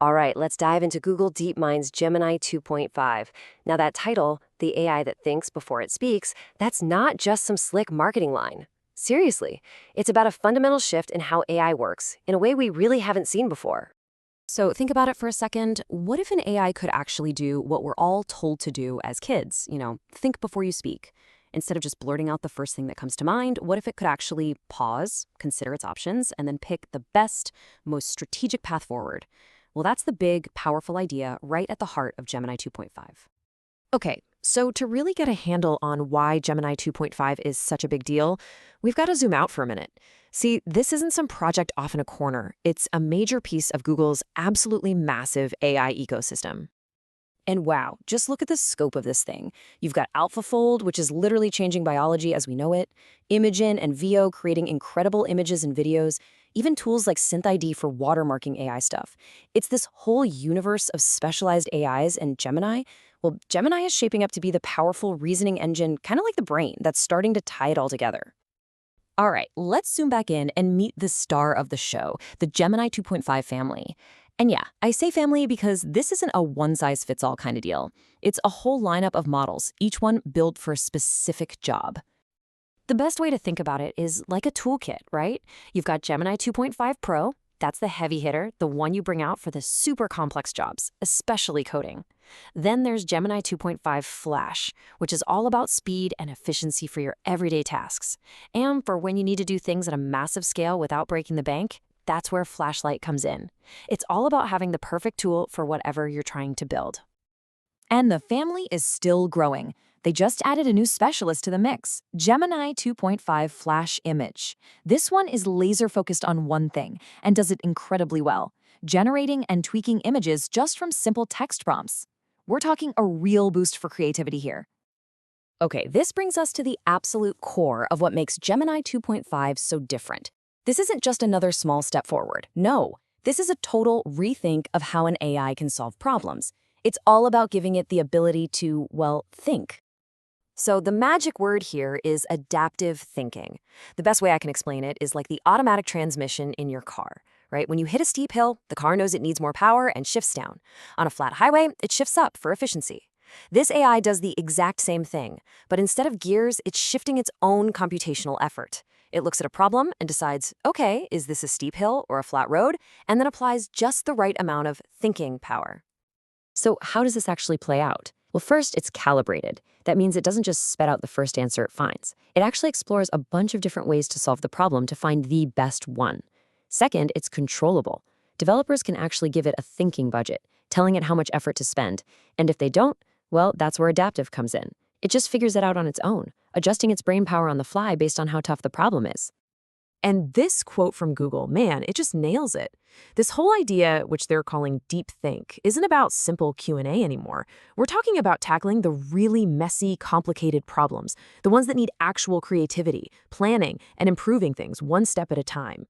All right, let's dive into Google DeepMind's Gemini 2.5. Now, that title, the AI that thinks before it speaks, that's not just some slick marketing line. Seriously, it's about a fundamental shift in how AI works in a way we really haven't seen before. So think about it for a second. What if an AI could actually do what we're all told to do as kids? Think before you speak. Instead of just blurting out the first thing that comes to mind, what if it could actually pause, consider its options, and then pick the best, most strategic path forward? Well, that's the big, powerful idea right at the heart of Gemini 2.5. Okay, so to really get a handle on why Gemini 2.5 is such a big deal, we've got to zoom out for a minute. See, this isn't some project off in a corner. It's a major piece of Google's absolutely massive AI ecosystem. And wow, just look at the scope of this thing. You've got AlphaFold, which is literally changing biology as we know it, Imagen and Veo creating incredible images and videos, even tools like SynthID for watermarking AI stuff. It's this whole universe of specialized AIs, and Gemini, well, Gemini is shaping up to be the powerful reasoning engine, kind of like the brain, that's starting to tie it all together. All right, let's zoom back in and meet the star of the show, the Gemini 2.5 family. And yeah, I say family because this isn't a one-size-fits-all kind of deal. It's a whole lineup of models, each one built for a specific job. The best way to think about it is like a toolkit, right? You've got Gemini 2.5 Pro. That's the heavy hitter, the one you bring out for the super complex jobs, especially coding. Then there's Gemini 2.5 Flash, which is all about speed and efficiency for your everyday tasks. And for when you need to do things at a massive scale without breaking the bank, that's where Flashlight comes in. It's all about having the perfect tool for whatever you're trying to build. And the family is still growing. They just added a new specialist to the mix, Gemini 2.5 Flash Image. This one is laser focused on one thing and does it incredibly well, generating and tweaking images just from simple text prompts. We're talking a real boost for creativity here. Okay, this brings us to the absolute core of what makes Gemini 2.5 so different. This isn't just another small step forward. No, this is a total rethink of how an AI can solve problems. It's all about giving it the ability to, well, think. So the magic word here is adaptive thinking. The best way I can explain it is like the automatic transmission in your car, right? When you hit a steep hill, the car knows it needs more power and shifts down. On a flat highway, it shifts up for efficiency. This AI does the exact same thing, but instead of gears, it's shifting its own computational effort. It looks at a problem and decides, okay, is this a steep hill or a flat road? And then applies just the right amount of thinking power. So how does this actually play out? Well, first, it's calibrated. That means it doesn't just spit out the first answer it finds. It actually explores a bunch of different ways to solve the problem to find the best one. Second, it's controllable. Developers can actually give it a thinking budget, telling it how much effort to spend. And if they don't, well, that's where adaptive comes in. It just figures it out on its own, adjusting its brain power on the fly based on how tough the problem is. And this quote from Google, man, it just nails it. This whole idea, which they're calling deep think, isn't about simple Q&A anymore. We're talking about tackling the really messy, complicated problems, the ones that need actual creativity, planning, and improving things one step at a time.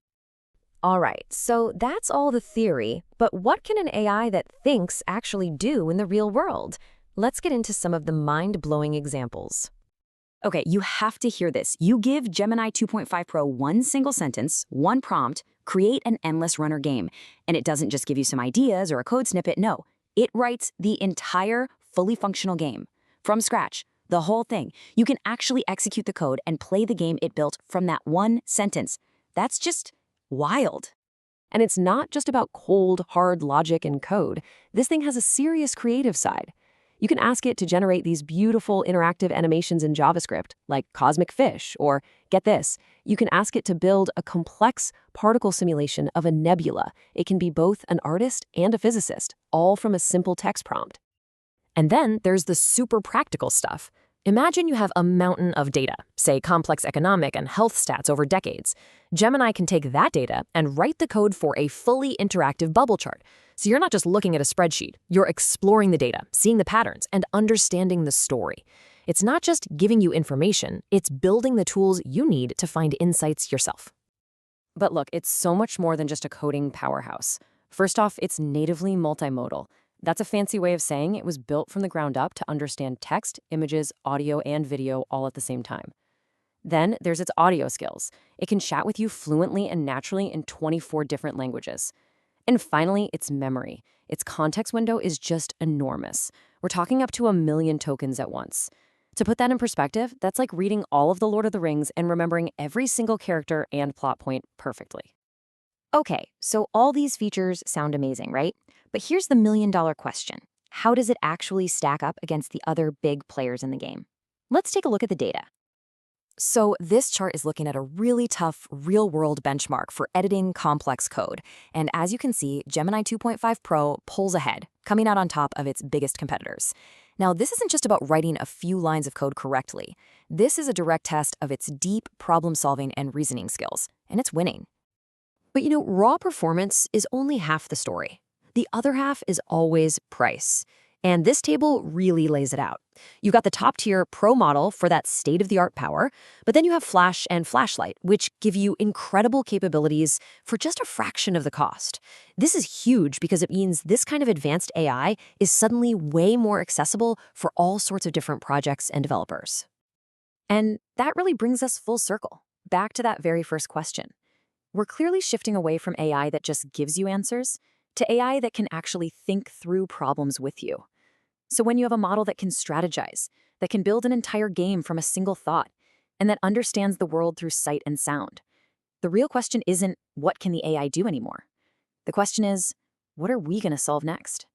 All right, so that's all the theory, but what can an AI that thinks actually do in the real world? Let's get into some of the mind-blowing examples. Okay, you have to hear this. You give Gemini 2.5 Pro one single sentence, one prompt, create an endless runner game. And it doesn't just give you some ideas or a code snippet, no. It writes the entire fully functional game. From scratch, the whole thing. You can actually execute the code and play the game it built from that one sentence. That's just wild. And it's not just about cold, hard logic and code. This thing has a serious creative side. You can ask it to generate these beautiful interactive animations in JavaScript, like cosmic fish, or get this, you can ask it to build a complex particle simulation of a nebula. It can be both an artist and a physicist, all from a simple text prompt. And then there's the super practical stuff. Imagine you have a mountain of data, say complex economic and health stats over decades. Gemini can take that data and write the code for a fully interactive bubble chart. So you're not just looking at a spreadsheet, you're exploring the data, seeing the patterns, and understanding the story. It's not just giving you information, it's building the tools you need to find insights yourself. But look, it's so much more than just a coding powerhouse. First off, it's natively multimodal. That's a fancy way of saying it was built from the ground up to understand text, images, audio, and video all at the same time. Then there's its audio skills. It can chat with you fluently and naturally in 24 different languages. And finally, it's memory. Its context window is just enormous. We're talking up to 1 million tokens at once. To put that in perspective, that's like reading all of The Lord of the Rings and remembering every single character and plot point perfectly. Okay, so all these features sound amazing, right? But here's the million-dollar question. How does it actually stack up against the other big players in the game? Let's take a look at the data. So this chart is looking at a really tough real-world benchmark for editing complex code. And as you can see, Gemini 2.5 Pro pulls ahead, coming out on top of its biggest competitors. Now, this isn't just about writing a few lines of code correctly. This is a direct test of its deep problem-solving and reasoning skills, and it's winning. But raw performance is only half the story. The other half is always price. And this table really lays it out. You've got the top-tier Pro model for that state-of-the-art power, but then you have Flash and Flashlight, which give you incredible capabilities for just a fraction of the cost. This is huge because it means this kind of advanced AI is suddenly way more accessible for all sorts of different projects and developers. And that really brings us full circle, back to that very first question. We're clearly shifting away from AI that just gives you answers to AI that can actually think through problems with you. So when you have a model that can strategize, that can build an entire game from a single thought, and that understands the world through sight and sound, the real question isn't what can the AI do anymore? The question is, what are we going to solve next?